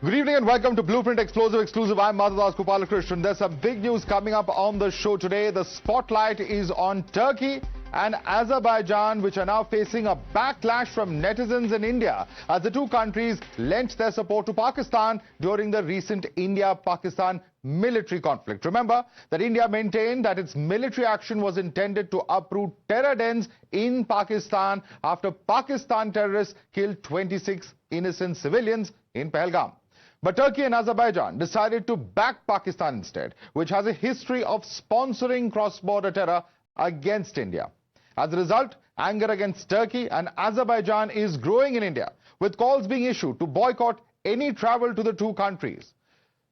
Good evening and welcome to Blueprint Exclusive. I'm Madhavdas G. There's some big news coming up on the show today. The spotlight is on Turkey and Azerbaijan, which are now facing a backlash from netizens in India as the two countries lent their support to Pakistan during the recent India-Pakistan military conflict. Remember that India maintained that its military action was intended to uproot terror dens in Pakistan after Pakistan terrorists killed 26 innocent civilians in Pahalgam. But Turkey and Azerbaijan decided to back Pakistan instead, which has a history of sponsoring cross-border terror against India. As a result, anger against Turkey and Azerbaijan is growing in India, with calls being issued to boycott any travel to the two countries.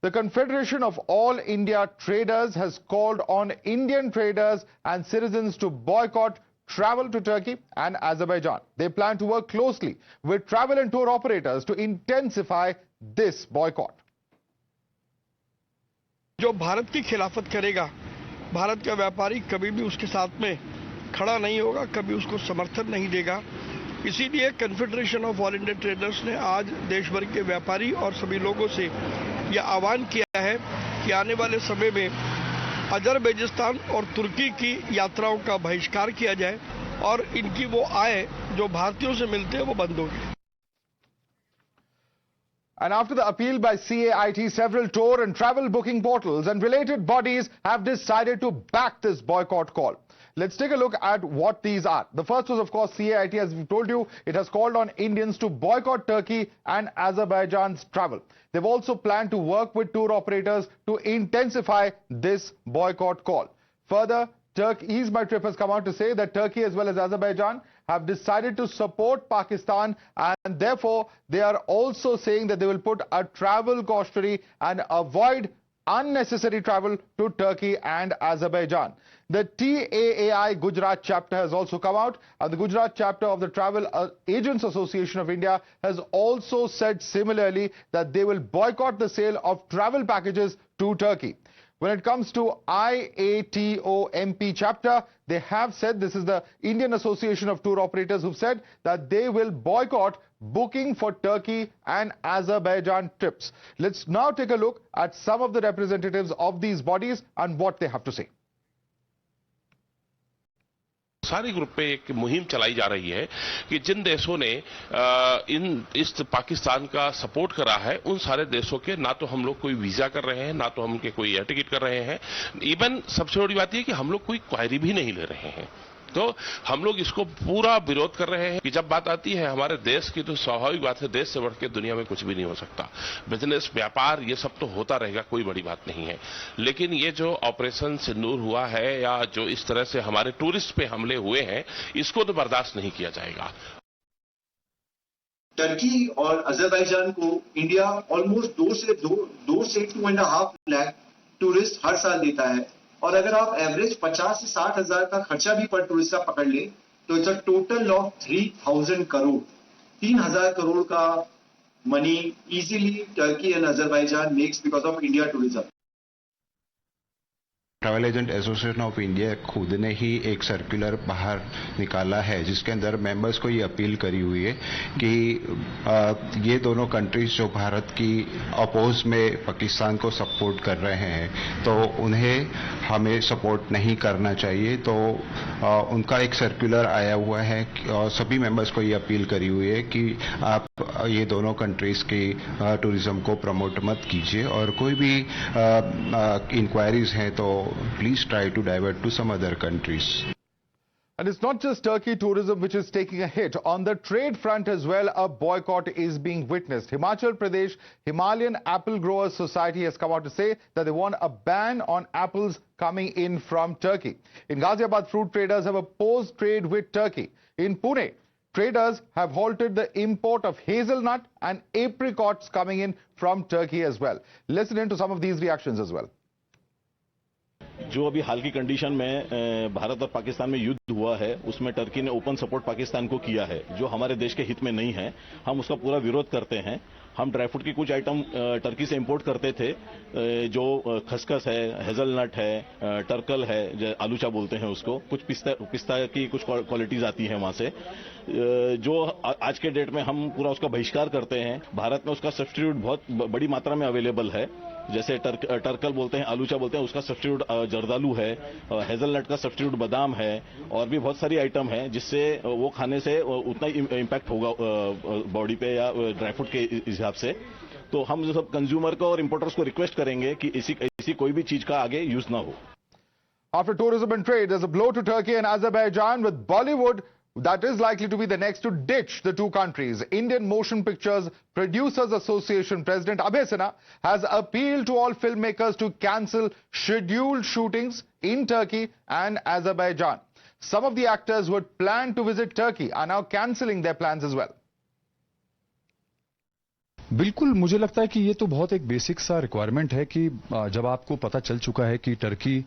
The Confederation of All India Traders has called on Indian traders and citizens to boycott travel to Turkey and Azerbaijan. They plan to work closely with travel and tour operators to intensify this boycott. जो भारत की खिलाफत करेगा, भारत का व्यापारी कभी भी उसके साथ में खड़ा नहीं होगा, कभी उसको समर्थन नहीं देगा। इसीलिए confederation of all India traders ने आज देश भर के व्यापारी और सभी लोगों से यह आह्वान किया है कि आने वाले समय में अजरबैजान और तुर्की की यात्राओं का बहिष्कार किया जाए और इनकी वो आय जो भारतीयों से मिलते हैं वो बंद होगी। And after the appeal by CAIT, several tour and travel booking portals and related bodies have decided to back this boycott call. Let's take a look at what these are. The first was, of course, CAIT. As we told you, it has called on Indians to boycott Turkey and Azerbaijan's travel. They've also planned to work with tour operators to intensify this boycott call. Further, Ease My Trip has come out to say that Turkey as well as Azerbaijan have decided to support Pakistan, and therefore they are also saying that they will put a travel cautionary and avoid unnecessary travel to Turkey and Azerbaijan. The TAAI Gujarat chapter has also come out, and the Gujarat chapter of the Travel Agents Association of India has also said similarly that they will boycott the sale of travel packages to Turkey. When it comes to IATO MP chapter, they have said, this is the Indian Association of Tour Operators, who've said that they will boycott booking for Turkey and Azerbaijan trips. Let's now take a look at some of the representatives of these bodies and what they have to say. सारे group पे एक मुहिम चलाई जा रही है कि जिन देशों ने इस पाकिस्तान का सपोर्ट करा है उन सारे देशों के ना तो हम लोग कोई वीजा कर रहे हैं, ना तो हम उनके कोई एयर टिकट कर रहे हैं। इवन सबसे बड़ी बात यह कि हम लोग कोई क्वायरी भी नहीं ले रहे हैं। तो हम लोग इसको पूरा विरोध कर रहे हैं कि जब बात आती है हमारे देश की, तो स्वाभाविक बात है, देश से बढ़ के दुनिया में कुछ भी नहीं हो सकता। बिजनेस, व्यापार, ये सब तो होता रहेगा, कोई बड़ी बात नहीं है। लेकिन ये जो ऑपरेशन सिंदूर हुआ है या जो इस तरह से हमारे टूरिस्ट पे हमले हुए हैं, इसको तो बर्दाश्त नहीं किया जाएगा। टर्की और अजरबैजान को इंडिया ऑलमोस्ट 2 से 2.5 लाख टूरिस्ट हर साल देता है, और अगर आप एवरेज 50 से 60 हजार का खर्चा भी पर टूरिस्ट का पकड़ ले तो it's a total of 3000 crore 3000 crore का money easily Turkey and Azerbaijan makes because of India tourism. Travel agent association of India खुद ने ही एक सर्कुलर बाहर निकाला है जिसके अंदर मेंबर्स को ये अपील करी हुई है कि ये दोनों कंट्रीज जो भारत की अपोज में पाकिस्तान को सपोर्ट कर रहे हैं तो उन्हें हमें सपोर्ट नहीं करना चाहिए। तो उनका एक सर्कुलर आया हुआ है और सभी मेंबर्स को ये अपील करी हुई है कि आप ये दोनों कंट्रीज की टूरिज्म को प्रमोट मत कीजिए और कोई भी इंक्वायरीज हैं तो please try to divert to some other countries. And it's not just Turkey tourism which is taking a hit. On the trade front as well, a boycott is being witnessed. Himachal Pradesh Himalayan Apple Growers Society has come out to say that they want a ban on apples coming in from Turkey. In Ghaziabad, fruit traders have opposed trade with Turkey. In Pune, traders have halted the import of hazelnut and apricots coming in from Turkey as well. Listen in to some of these reactions as well. जो अभी हाल की condition में भारत और पाकिस्तान में युद्ध हुआ है उसमें टर्की ने ओपन सपोर्ट पाकिस्तान को किया है जो हमारे देश के हित में नहीं है। हम उसका पूरा विरोध करते हैं। हम ड्राई फ्रूट की कुछ आइटम टर्की से इंपोर्ट करते थे, जो खसखस है, हेजलनट है, टर्कल है, आलूचा बोलते हैं उसको, कुछ पिस्ता की कुछ क्वालिटीज आती हैं वहां से, जो आज के डेट में हम पूरा उसका बहिष्कार करते हैं। भारत में उसका सब्स्टिट्यूट बहुत बड़ी मात्रा में अवेलेबल है, जैसे टर्कल बोलते हैं, आलूचा बोलते हैं, उसका सब्स्टिट्यूट जर्दालू है, हेजलनट का सब्स्टिट्यूट बादाम है, और भी बहुत सारी आइटम है जिससे वो खाने से उतना ही इम्पैक्ट होगा बॉडी पे या ड्राई फ्रूट के हिसाब से। तो हम जो सब कंज्यूमर को और इंपोर्टर्स को रिक्वेस्ट करेंगे कि ऐसी कोई भी चीज का आगे यूज ना हो। After tourism and trade, there's a blow to Turkey and Azerbaijan, with Bollywood that is likely to be the next to ditch the two countries. Indian Motion Pictures Producers Association President Abhay Sinha has appealed to all filmmakers to cancel scheduled shootings in Turkey and Azerbaijan. Some of the actors who had planned to visit Turkey are now cancelling their plans as well. बिल्कुल, मुझे लगता है कि ये तो बहुत एक basic सा रिक्वायरमेंट है कि जब आपको पता चल चुका है कि टर्की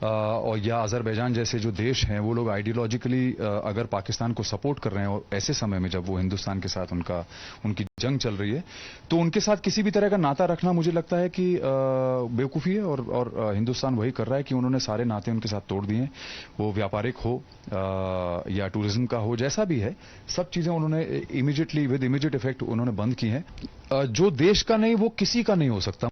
और या अजरबैजान जैसे जो देश हैं वो लोग आइडियोलॉजिकली अगर पाकिस्तान को सपोर्ट कर रहे हैं, और ऐसे समय में जब वो हिंदुस्तान के साथ उनकी जंग चल रही है, तो उनके साथ किसी भी तरह का नाता रखना मुझे लगता है कि बेवकूफ़ी है, और हिंदुस्तान वही कर रहा है कि उन्होंने सारे नाते उनके साथ तोड़ दिए हैं, वो व्यापारिक हो या टूरिज्म का हो, जैसा भी है, सब चीज़ें उन्होंने इमीडिएटली विद इमीडिएट इफेक्ट उन्होंने बंद की हैं। जो देश का नहीं वो किसी का नहीं हो सकता।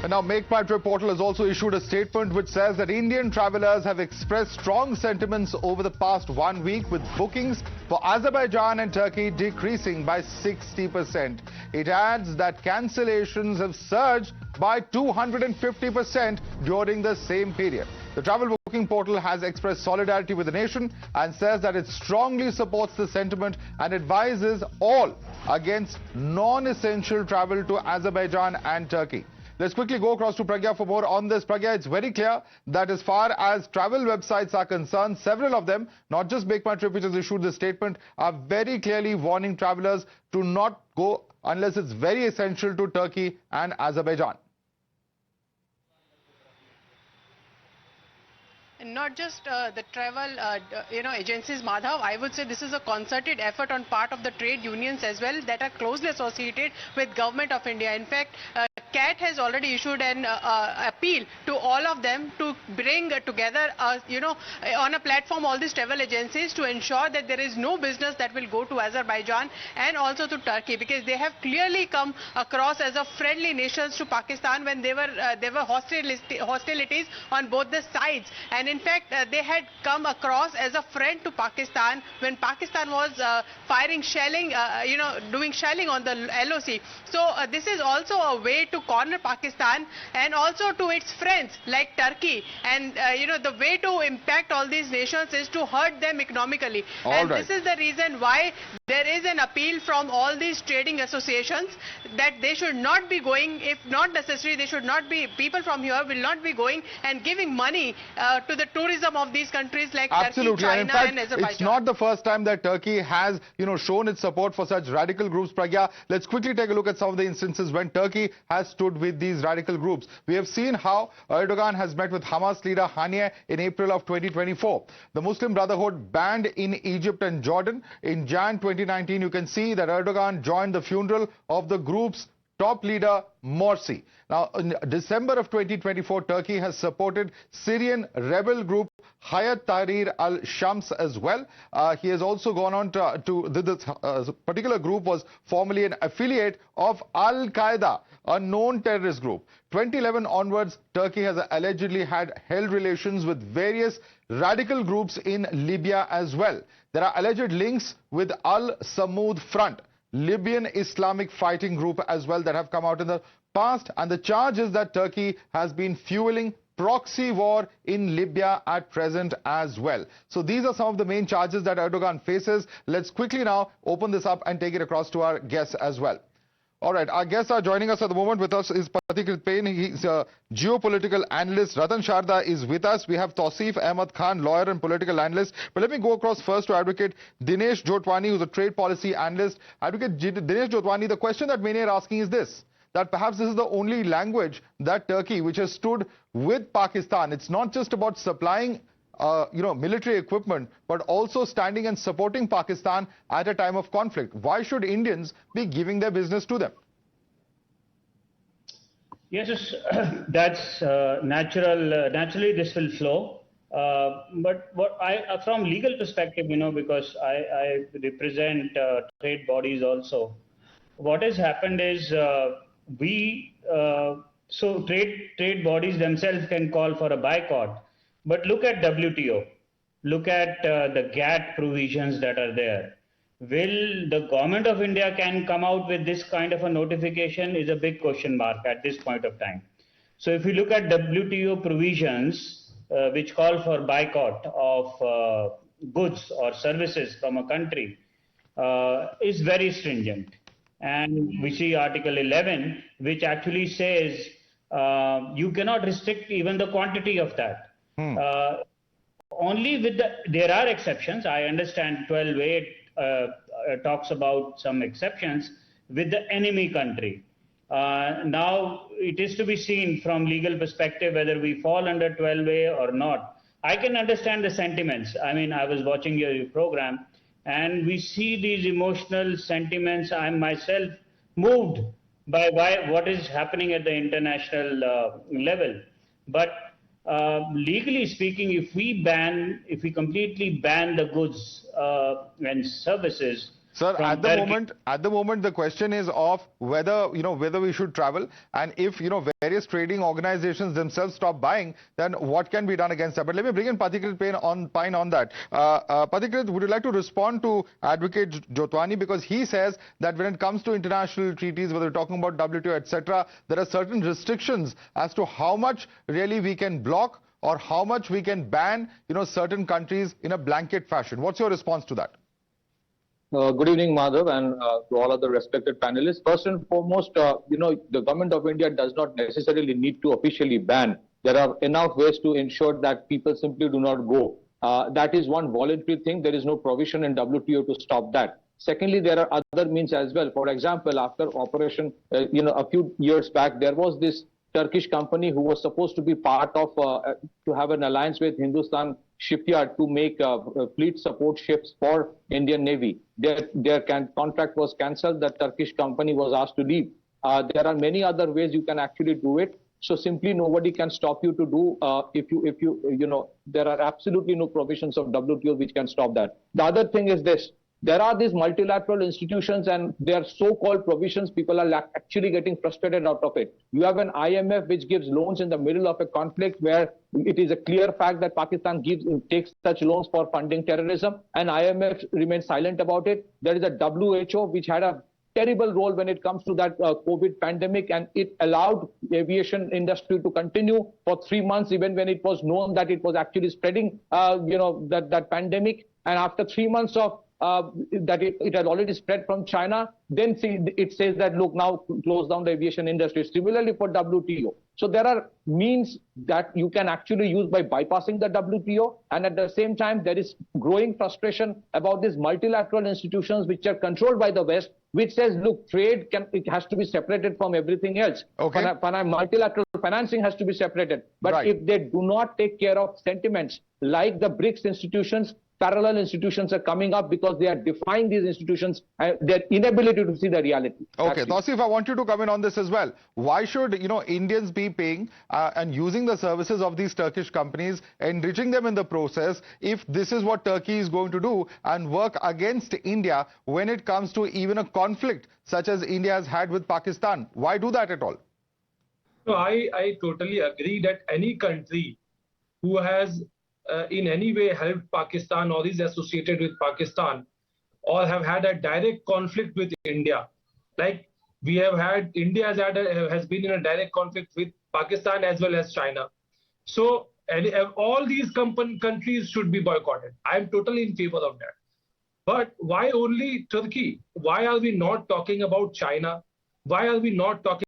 And now Make My Trip portal has also issued a statement which says that Indian travelers have expressed strong sentiments over the past 1 week, with bookings for Azerbaijan and Turkey decreasing by 60%. It adds that cancellations have surged by 250% during the same period. The travel booking portal has expressed solidarity with the nation and says that it strongly supports the sentiment and advises all against non-essential travel to Azerbaijan and Turkey. Let's quickly go across to Pragya for more on this. Pragya, it's very clear that as far as travel websites are concerned, several of them, not just Make My Trip, which has issued this statement, are very clearly warning travelers to not go unless it's very essential to Turkey and Azerbaijan. Not just the travel agencies, Madhav. I would say this is a concerted effort on part of the trade unions as well that are closely associated with Government of India. In fact, CAT has already issued an appeal to all of them to bring together, on a platform all these travel agencies to ensure that there is no business that will go to Azerbaijan and also to Turkey, because they have clearly come across as a friendly nations to Pakistan when there were hostilities on both the sides. And in fact, they had come across as a friend to Pakistan when Pakistan was firing shelling, doing shelling on the LOC. So this is also a way to corner Pakistan and also to its friends like Turkey. And, the way to impact all these nations is to hurt them economically. This is the reason why there is an appeal from all these trading associations that they should not be going, if not necessary, they should not be, people from here will not be going and giving money to the tourism of these countries like Turkey, China, and in fact, and Azerbaijan. It's not the first time that Turkey has, shown its support for such radical groups, Pragya. Let's quickly take a look at some of the instances when Turkey has stood with these radical groups. We have seen how Erdogan has met with Hamas leader Haniyeh in April of 2024. The Muslim Brotherhood banned in Egypt and Jordan. In Jan 2019, you can see that Erdogan joined the funeral of the group's top leader Morsi. Now, in December of 2024, Turkey has supported Syrian rebel group Hayat Tahrir al-Shams as well. He has also gone on to this particular group was formerly an affiliate of Al-Qaeda, a known terrorist group. 2011 onwards, Turkey has allegedly had held relations with various radical groups in Libya as well. There are alleged links with Al-Samud Front, Libyan Islamic fighting group as well, that have come out in the past, and the charge is that Turkey has been fueling proxy war in Libya at present as well. So these are some of the main charges that Erdogan faces. Let's quickly now open this up and take it across to our guests as well. All right, our guests are joining us at the moment. With us is Pathik Pain. He's a geopolitical analyst. Ratan Sharda is with us. We have Tausif Ahmad Khan, lawyer and political analyst. But let me go across first to Advocate Dinesh Jotwani, who's a trade policy analyst. Advocate Dinesh Jotwani, the question that many are asking is this, that perhaps this is the only language that Turkey, which has stood with Pakistan, it's not just about supplying military equipment, but also standing and supporting Pakistan at a time of conflict. Why should Indians be giving their business to them? Yes, that's natural. Naturally, this will flow. But what from legal perspective, because I represent trade bodies also. What has happened is so trade bodies themselves can call for a boycott. But look at WTO. Look at the GATT provisions that are there. Will the government of India can come out with this kind of a notification is a big question mark at this point of time. So if you look at WTO provisions, which call for boycott of goods or services from a country, is very stringent. And we see Article 11, which actually says you cannot restrict even the quantity of that. Only with there are exceptions. I understand 12A talks about some exceptions with the enemy country. Now, it is to be seen from legal perspective whether we fall under 12A or not. I can understand the sentiments. I mean, I was watching your program and we see these emotional sentiments. I am myself moved by what is happening at the international level. But legally speaking, if we completely ban the goods and services. Sir, at the moment, the question is of whether we should travel, and if various trading organizations themselves stop buying, then what can be done against that? But let me bring in Pathikrit Pine on that. Pathikrit, would you like to respond to Advocate Jotwani, because he says that when it comes to international treaties, whether we're talking about WTO, etc., there are certain restrictions as to how much really we can block or how much we can ban certain countries in a blanket fashion. What's your response to that? Good evening, Madhav, and to all of the respected panelists. First and foremost, the government of India does not necessarily need to officially ban. There are enough ways to ensure that people simply do not go. That is one voluntary thing. There is no provision in WTO to stop that. Secondly, there are other means as well. For example, after operation, a few years back, there was this Turkish company who was supposed to be part of, to have an alliance with Hindustan Shipyard to make fleet support ships for Indian Navy. Their contract was cancelled. The Turkish company was asked to leave. There are many other ways you can actually do it. So simply nobody can stop you to do there are absolutely no provisions of WTO which can stop that. The other thing is this. There are these multilateral institutions and their so-called provisions, people are actually getting frustrated out of it. You have an IMF which gives loans in the middle of a conflict where it is a clear fact that Pakistan takes such loans for funding terrorism, and IMF remains silent about it. There is a WHO which had a terrible role when it comes to that COVID pandemic, and it allowed aviation industry to continue for 3 months even when it was known that it was actually spreading that pandemic. And after 3 months of that it had already spread from China, then it says that, look, now close down the aviation industry. Similarly for WTO. So there are means that you can actually use by bypassing the WTO, and at the same time there is growing frustration about these multilateral institutions which are controlled by the West, which says, look, trade it has to be separated from everything else. Okay. Multilateral financing has to be separated. But if they do not take care of sentiments like the BRICS institutions, parallel institutions are coming up because they are defying these institutions and their inability to see the reality. Okay, Tausif, I want you to come in on this as well. Why should Indians be paying and using the services of these Turkish companies, enriching them in the process, if this is what Turkey is going to do and work against India when it comes to even a conflict such as India has had with Pakistan? Why do that at all? No, I totally agree that any country who has in any way helped Pakistan or is associated with Pakistan or have had a direct conflict with India, like we have had, India has been in a direct conflict with Pakistan as well as China. So all these countries should be boycotted. I am totally in favor of that. But why only Turkey? Why are we not talking about China? Why are we not talking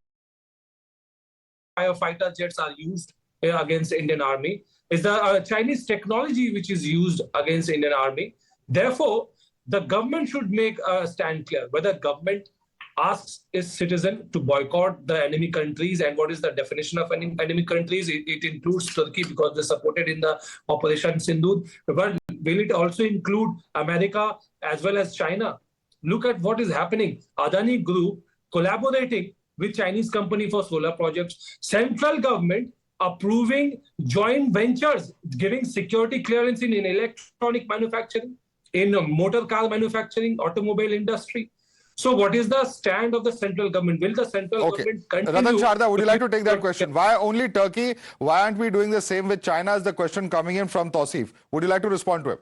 fighter jets are used against the Indian Army? Is the Chinese technology which is used against the Indian Army. Therefore, the government should make a stand clear, whether government asks its citizen to boycott the enemy countries. And what is the definition of enemy countries? It includes Turkey because they supported in the Operation Sindoor. But will it also include America as well as China? Look at what is happening. Adani Group collaborating with Chinese company for solar projects. Central government approving joint ventures, giving security clearance in electronic manufacturing, in motor car manufacturing, automobile industry. So what is the stand of the central government? Will the central government continue? Ratan Sharda, would you like to take that question? Why only Turkey? Why aren't we doing the same with China? Is the question coming in from Tausif. Would you like to respond to it?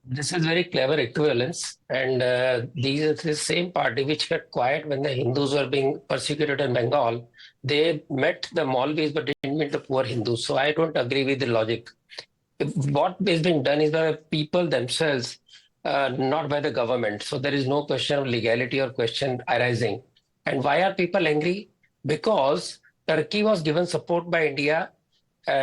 This is very clever equivalence, and these are the same party which kept quiet when the Hindus were being persecuted in Bengal. They met the Maulvis but didn't meet the poor Hindus. So I don't agree with the logic. What is being done is by the people themselves, not by the government. So there is no question of legality or question arising. And why are people angry? Because Turkey was given support by India.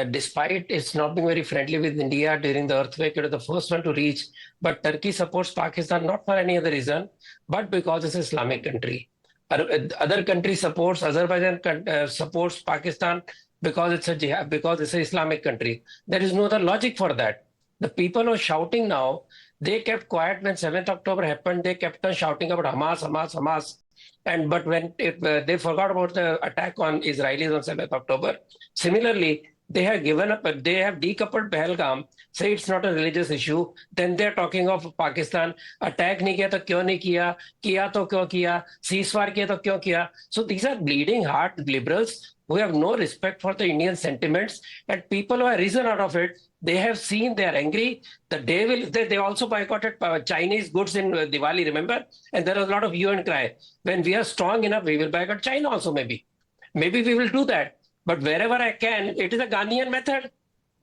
Despite it's not being very friendly with India during the earthquake, it was the first one to reach. But Turkey supports Pakistan not for any other reason, but because it's an Islamic country. Other countries supports Azerbaijan supports Pakistan because it's a jihad, because it's an Islamic country. There is no other logic for that. The people who are shouting now, they kept quiet when 7th October happened. They kept on shouting about Hamas, Hamas, Hamas. But when they forgot about the attack on Israelis on 7th October. Similarly, they have given up, they have decoupled Pahalgam, say it's not a religious issue, then they're talking of Pakistan, attack nahi kiya to kyun nahi kiya, kiya to kyun kiya, ceasefire kiya to kyun kiya. So these are bleeding heart liberals who have no respect for the Indian sentiments, and people who have risen out of it, they have seen, they are angry. They also boycotted Chinese goods in Diwali, remember? And there was a lot of hue and cry. When we are strong enough, we will boycott China also maybe. Maybe we will do that. But wherever I can, it is a Gandhian method.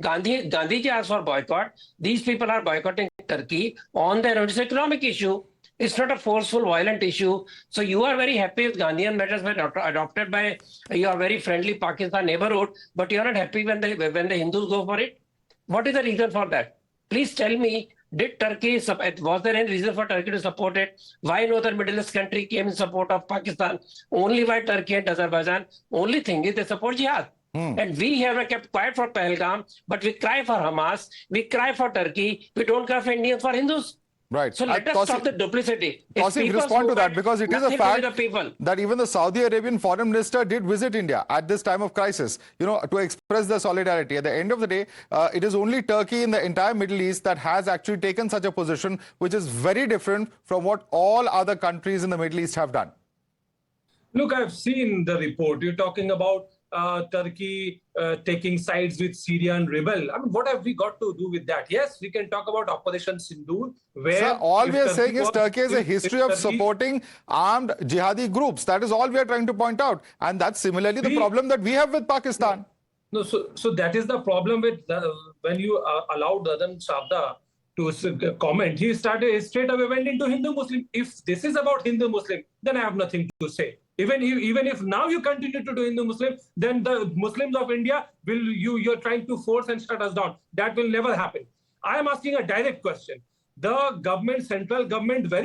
Gandhiji asked for boycott. These people are boycotting Turkey on their own. It's an economic issue. It's not a forceful, violent issue. So you are very happy with Gandhian measures were adopted by your very friendly Pakistan neighborhood, but you are not happy when the Hindus go for it. What is the reason for that? Please tell me, was there any reason for Turkey to support it? Why no other Middle East country came in support of Pakistan? Only why Turkey and Azerbaijan? Only thing is they support jihad. And we have kept quiet for Pahalgam, but we cry for Hamas, we cry for Turkey, we don't cry for Indians, for Hindus. Right. So let us stop the duplicity. Tausif, respond to that, because it is a fact that even the Saudi Arabian foreign minister did visit India at this time of crisis, to express their solidarity. At the end of the day, it is only Turkey in the entire Middle East that has actually taken such a position, which is very different from what all other countries in the Middle East have done. Look, I've seen the report. You're talking about Turkey taking sides with Syrian rebel. I mean, what have we got to do with that? Yes, we can talk about Operation Sindoor, where... Sir, all we are saying is Turkey has a history of supporting armed jihadi groups. That is all we are trying to point out. And that's similarly the problem that we have with Pakistan. No, so that is the problem with when you allowed Ratan Sharda to comment. He straight away went into Hindu-Muslim. If this is about Hindu-Muslim, then I have nothing to say. Even if now you continue to do Hindu-Muslim, then the Muslims of India you're trying to force and shut us down. That will never happen. I am asking a direct question. The government, central government, I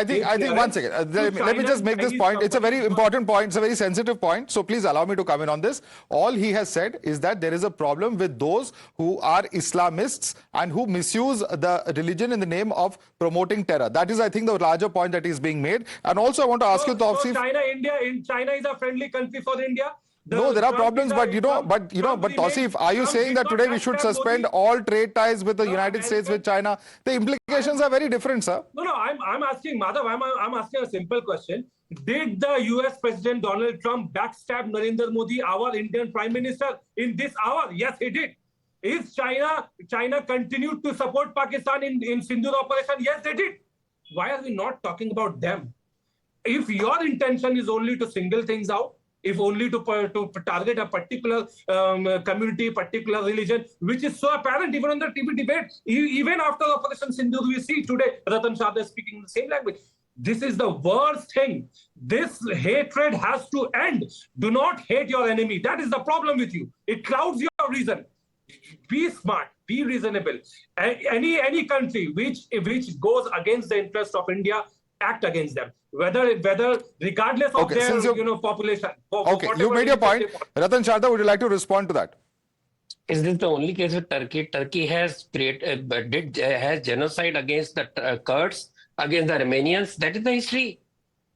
think one second. Let me just make this point. It's a very important point. It's a very sensitive point. So please allow me to come in on this. All he has said is that there is a problem with those who are Islamists and who misuse the religion in the name of promoting terror. That is, I think, the larger point that is being made. And also, I want to ask you, Tausif. China is a friendly country for India. No, there are problems, but Tausif, are you saying that today we should suspend all trade ties with the United States, with China? The implications are very different, sir. No, I'm asking, Madhav, I'm asking a simple question. Did the US President Donald Trump backstab Narendra Modi, our Indian Prime Minister, in this hour? Yes, he did. Is China continued to support Pakistan in Sindoor operation? Yes, they did. Why are we not talking about them? If your intention is only to single things out, if only to target a particular community, particular religion, which is so apparent even on the TV debate. Even after Operation Sindoor, we see today Ratan Sharda is speaking the same language. This is the worst thing. This hatred has to end. Do not hate your enemy. That is the problem with you. It clouds your reason. Be smart. Be reasonable. Any country which goes against the interest of India act against them, whether regardless of their population. Okay, you made your point. Ratan Sharda, would you like to respond to that? Is this the only case with Turkey? Turkey has has genocide against the Kurds, against the Armenians. That is the history.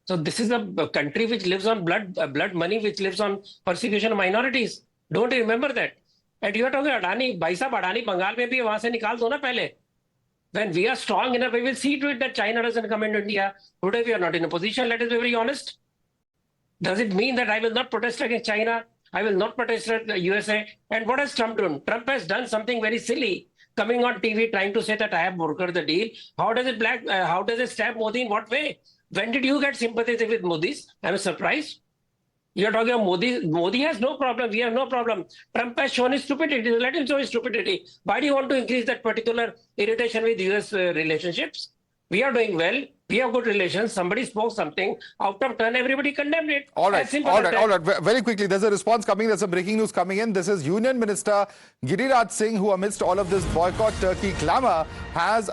So this is a country which lives on blood money, which lives on persecution of minorities. Don't you remember that? And you are talking Adani, भाई साहब Adani Bengal में भी वहाँ से निकाल दो ना पहले. When we are strong enough, we will see to it that China doesn't come into India. Today we are not in a position. Let us be very honest. Does it mean that I will not protest against China? I will not protest against the USA? And what has Trump done? Trump has done something very silly, coming on TV trying to say that I have brokered the deal. How does it stab Modi in what way? When did you get sympathy with Modi's? I'm surprised. You're talking about Modi. Modi has no problem. We have no problem. Trump has shown his stupidity. Let him show his stupidity. Why do you want to increase that particular irritation with US relationships? We are doing well. We have good relations. Somebody spoke something. Out of turn, everybody condemned it. All right. Very quickly, there's a response coming. There's some breaking news coming in. This is Union Minister Giriraj Singh, who amidst all of this boycott Turkey clamor has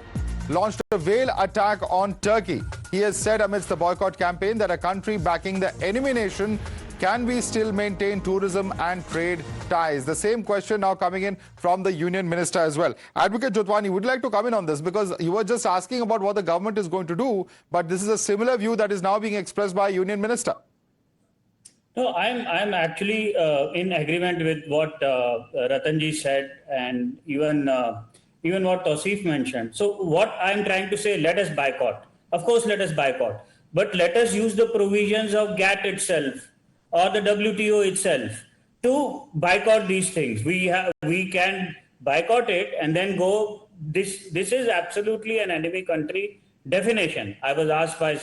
launched a veil attack on Turkey. He has said amidst the boycott campaign that a country backing the enemy nation can we still maintain tourism and trade ties? The same question now coming in from the Union Minister as well. Advocate Jotwani, would you like to come in on this? Because you were just asking about what the government is going to do, but this is a similar view that is now being expressed by Union Minister. No, I'm actually in agreement with what Ratanji said, and even what Tausif mentioned. So what I'm trying to say, let us boycott. Of course, let us boycott. But let us use the provisions of GATT itself or the WTO itself to boycott these things. We can boycott it and then go, this is absolutely an enemy country definition. I was asked by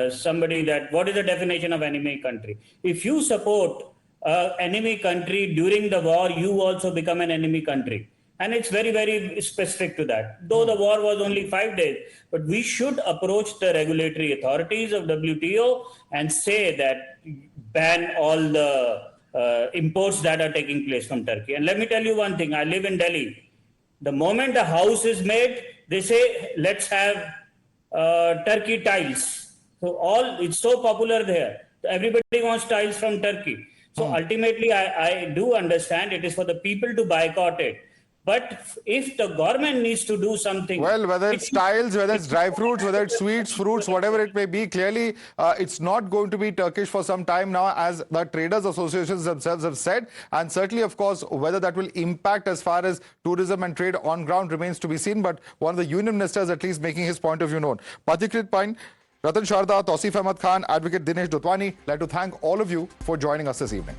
somebody that what is the definition of enemy country? If you support enemy country during the war, you also become an enemy country. And it's very, very specific to that. Though the war was only 5 days, but we should approach the regulatory authorities of WTO and say that ban all the imports that are taking place from Turkey. And let me tell you one thing, I live in Delhi. The moment a house is made, they say, let's have Turkey tiles. So it's so popular there. Everybody wants tiles from Turkey. So ultimately, I do understand it is for the people to boycott it. But if the government needs to do something... Well, whether it's tiles, whether it's dry fruits, whether it's sweets, fruits, whatever it may be, clearly it's not going to be Turkish for some time now, as the traders associations themselves have said. And certainly, of course, whether that will impact as far as tourism and trade on ground remains to be seen. But one of the union ministers at least making his point of view known. Pathikrit Pain, Ratan Sharda, Tausif Ahmad Khan, Advocate Dinesh Jotwani, I'd like to thank all of you for joining us this evening.